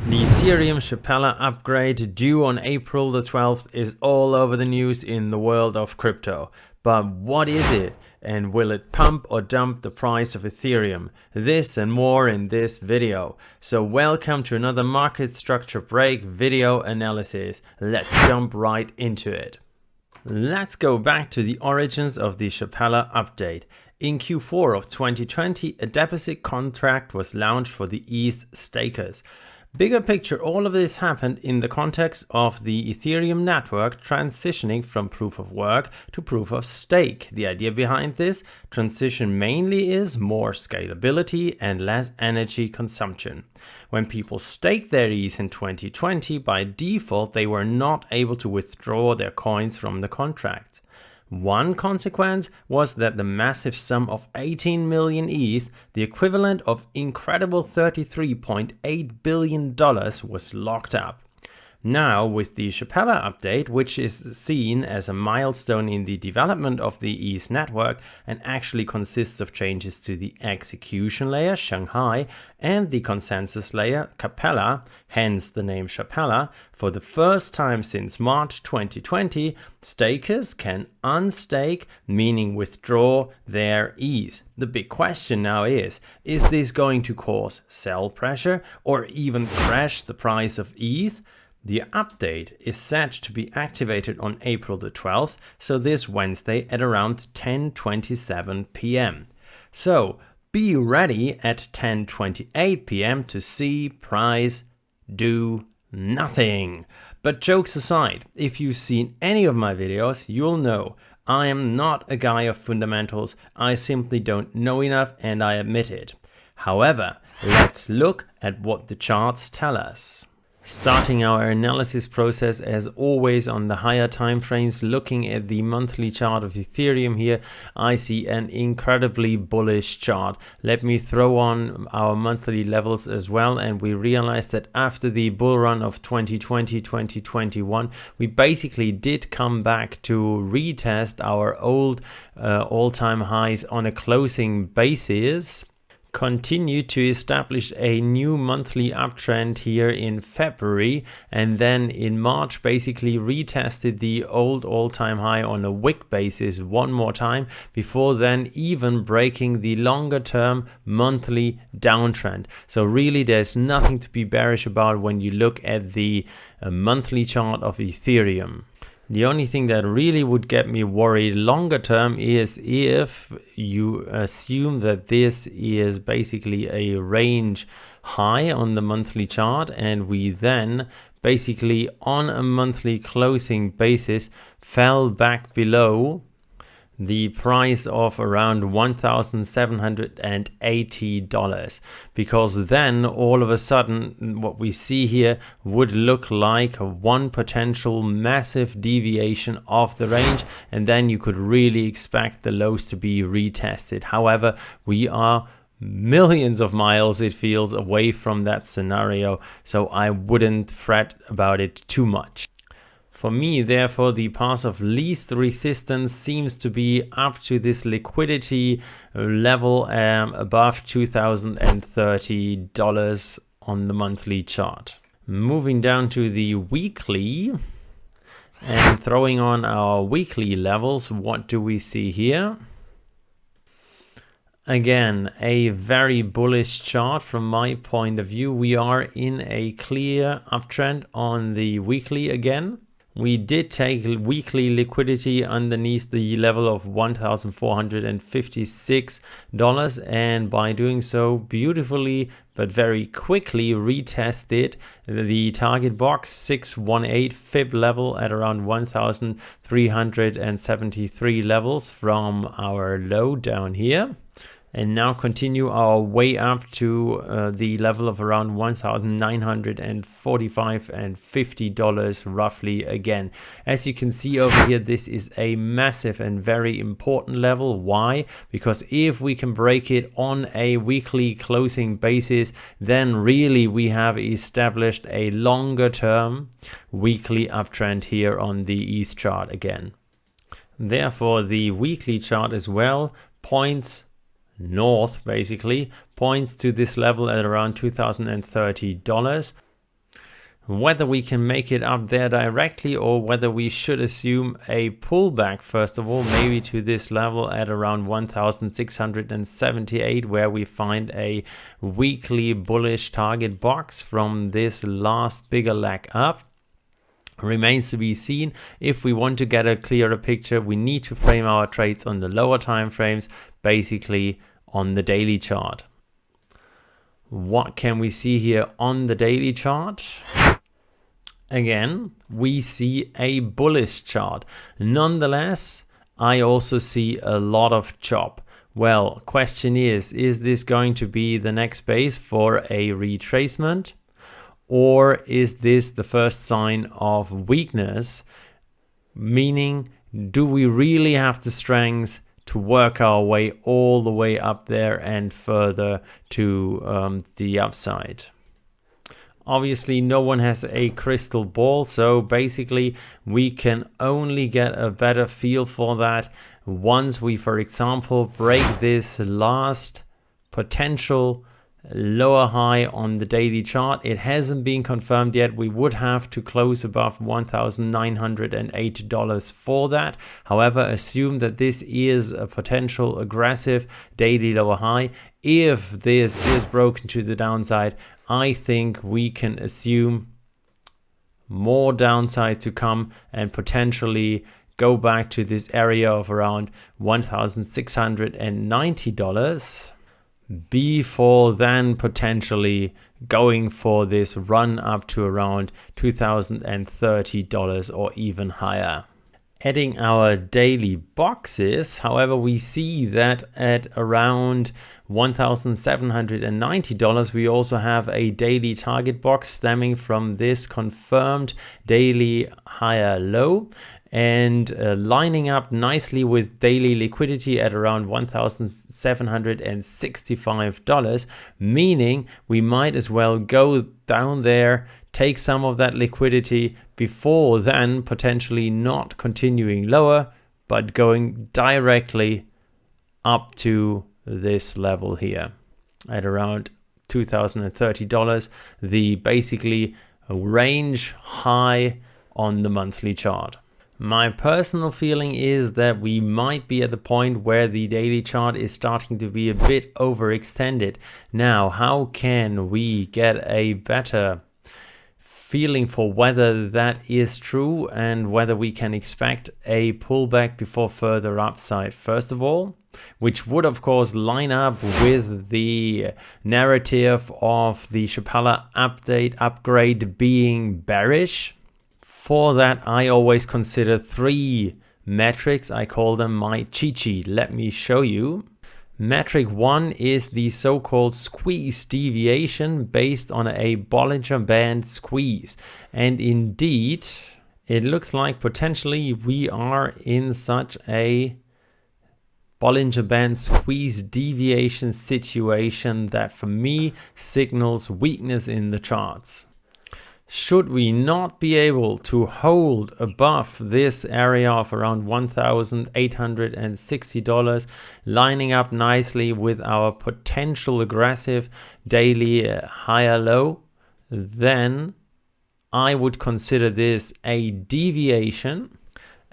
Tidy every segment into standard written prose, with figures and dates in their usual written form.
The Ethereum Shapella upgrade due on April the 12th is all over the news in the world of crypto. But what is it? And will it pump or dump the price of Ethereum? This and more in this video. So welcome to another market structure break video analysis. Let's jump right into it. Let's go back to the origins of the Shapella update. In Q4 of 2020, a deposit contract was launched for the ETH stakers. Bigger picture, all of this happened in the context of the Ethereum network transitioning from proof of work to proof of stake. The idea behind this transition mainly is more scalability and less energy consumption. When people staked their ETH in 2020, by default, they were not able to withdraw their coins from the contract. One consequence was that the massive sum of 18 million ETH, the equivalent of incredible $33.8 billion, was locked up. Now, with the Shapella update, which is seen as a milestone in the development of the ETH network and actually consists of changes to the execution layer, Shanghai, and the consensus layer, Capella, hence the name Shapella, for the first time since March 2020, stakers can unstake, meaning withdraw their ETH. The big question now is this going to cause sell pressure or even crash the price of ETH? The update is set to be activated on April the 12th, so this Wednesday at around 10:27 p.m. So be ready at 10:28 p.m. to see price do nothing. But jokes aside, if you've seen any of my videos, you'll know I am not a guy of fundamentals. I simply don't know enough, and I admit it. However, let's look at what the charts tell us. Starting our analysis process as always on the higher time frames, looking at the monthly chart of Ethereum here, I see an incredibly bullish chart. Let me throw on our monthly levels as well, and we realize that after the bull run of 2020-2021, we basically did come back to retest our old all-time highs on a closing basis. Continue to establish a new monthly uptrend here in February, and then in March basically retested the old all-time high on a wick basis one more time before then even breaking the longer term monthly downtrend. So really there's nothing to be bearish about when you look at the monthly chart of Ethereum. The only thing that really would get me worried longer term is if you assume that this is basically a range high on the monthly chart and we then basically on a monthly closing basis fell back below the price of around $1,780, because then all of a sudden what we see here would look like one potential massive deviation of the range, and then you could really expect the lows to be retested. However, we are millions of miles, it feels, away from that scenario, so I wouldn't fret about it too much. For me, therefore, the path of least resistance seems to be up to this liquidity level above $2,030 on the monthly chart. Moving down to the weekly and throwing on our weekly levels, what do we see here? Again, a very bullish chart from my point of view. We are in a clear uptrend on the weekly again. We did take weekly liquidity underneath the level of $1,456, and by doing so beautifully but very quickly retested the target box 618 fib level at around 1,373 levels from our low down here. And now continue our way up to the level of around $1,945 and $50 roughly again. As you can see over here, this is a massive and very important level. Why? Because if we can break it on a weekly closing basis, then really we have established a longer term weekly uptrend here on the ETH chart again. Therefore, the weekly chart as well points north, basically points to this level at around $2,030. whether we can make it up there directly or whether we should assume a pullback first of all, maybe to this level at around 1678, where we find a weekly bullish target box from this last bigger leg up. Remains to be seen. If we want to get a clearer picture, we need to frame our trades on the lower time frames, basically on the daily chart. What can we see here on the daily chart? Again, we see a bullish chart. Nonetheless, I also see a lot of chop. Well, question is this going to be the next base for a retracement? Or is this the first sign of weakness? Meaning, do we really have the strength to work our way all the way up there and further to the upside? Obviously, no one has a crystal ball, so basically we can only get a better feel for that once we, for example, break this last potential lower high on the daily chart. It hasn't been confirmed yet. We would have to close above $1,908 for that. However, assume that this is a potential aggressive daily lower high. If this is broken to the downside, I think we can assume more downside to come and potentially go back to this area of around $1,690 before then potentially going for this run up to around $2,030 or even higher. Adding our daily boxes, however, we see that at around $1,790 we also have a daily target box stemming from this confirmed daily higher low, and lining up nicely with daily liquidity at around $1,765, meaning we might as well go down there, take some of that liquidity before then potentially not continuing lower, but going directly up to this level here at around $2,030, the basically range high on the monthly chart. My personal feeling is that we might be at the point where the daily chart is starting to be a bit overextended. Now, how can we get a better feeling for whether that is true and whether we can expect a pullback before further upside? First of all, which would of course line up with the narrative of the Shapella upgrade being bearish. For that, I always consider three metrics. I call them my cheat sheet. Let me show you. Metric 1 is the so-called squeeze deviation based on a Bollinger Band squeeze. And indeed, it looks like potentially we are in such a Bollinger Band squeeze deviation situation that for me signals weakness in the charts. Should we not be able to hold above this area of around $1,860, lining up nicely with our potential aggressive daily higher low, then I would consider this a deviation,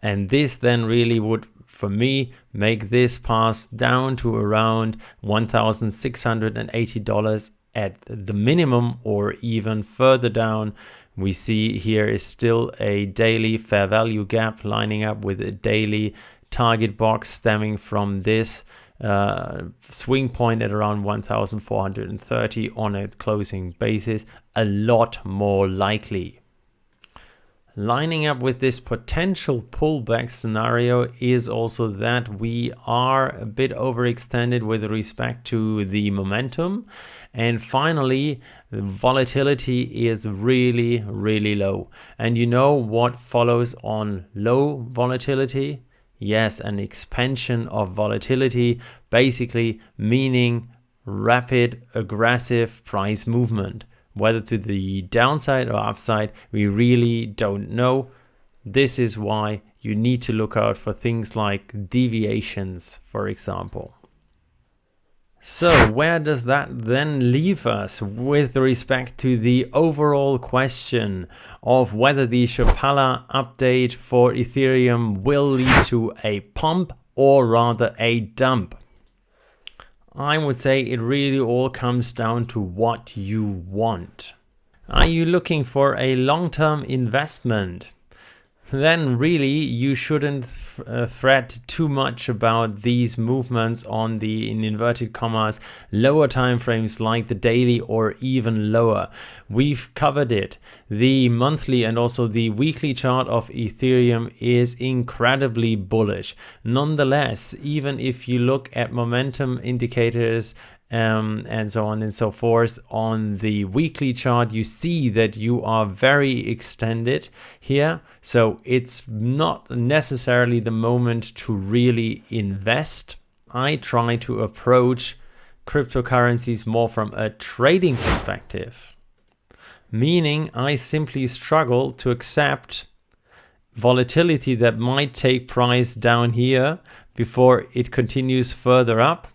and this then really would, for me, make this pass down to around $1,680 at the minimum, or even further down. We see here is still a daily fair value gap lining up with a daily target box stemming from this swing point at around 1,430 on a closing basis, a lot more likely. Lining up with this potential pullback scenario is also that we are a bit overextended with respect to the momentum. And finally, the volatility is really, really low. And you know what follows on low volatility? Yes, an expansion of volatility, basically meaning rapid, aggressive price movement. Whether to the downside or upside, we really don't know. This is why you need to look out for things like deviations, for example. So where does that then leave us with respect to the overall question of whether the Shapella update for Ethereum will lead to a pump or rather a dump? I would say it really all comes down to what you want. Are you looking for a long-term investment? Then really you shouldn't fret too much about these movements on the, in inverted commas, lower time frames like the daily or even lower. We've covered it. The monthly and also the weekly chart of Ethereum is incredibly bullish. Nonetheless, even if you look at momentum indicators and so on and so forth on the weekly chart, you see that you are very extended here. So it's not necessarily the moment to really invest. I try to approach cryptocurrencies more from a trading perspective, meaning I simply struggle to accept volatility that might take price down here before it continues further up,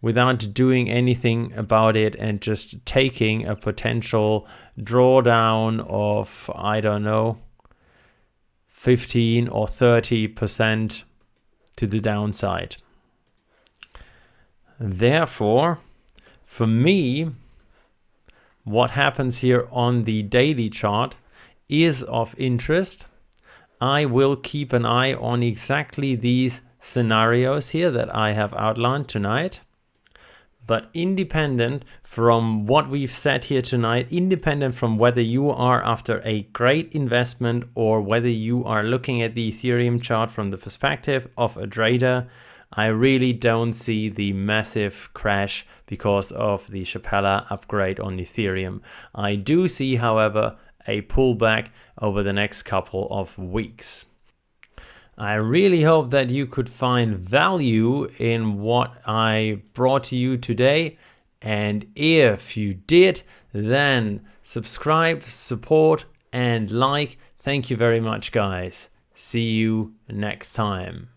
without doing anything about it and just taking a potential drawdown of, I don't know, 15 or 30% to the downside. Therefore, for me, what happens here on the daily chart is of interest. I will keep an eye on exactly these scenarios here that I have outlined tonight. But independent from what we've said here tonight, independent from whether you are after a great investment or whether you are looking at the Ethereum chart from the perspective of a trader, I really don't see the massive crash because of the Shapella upgrade on Ethereum. I do see, however, a pullback over the next couple of weeks. I really hope that you could find value in what I brought to you today. And if you did, then subscribe, support, and like. Thank you very much, guys. See you next time.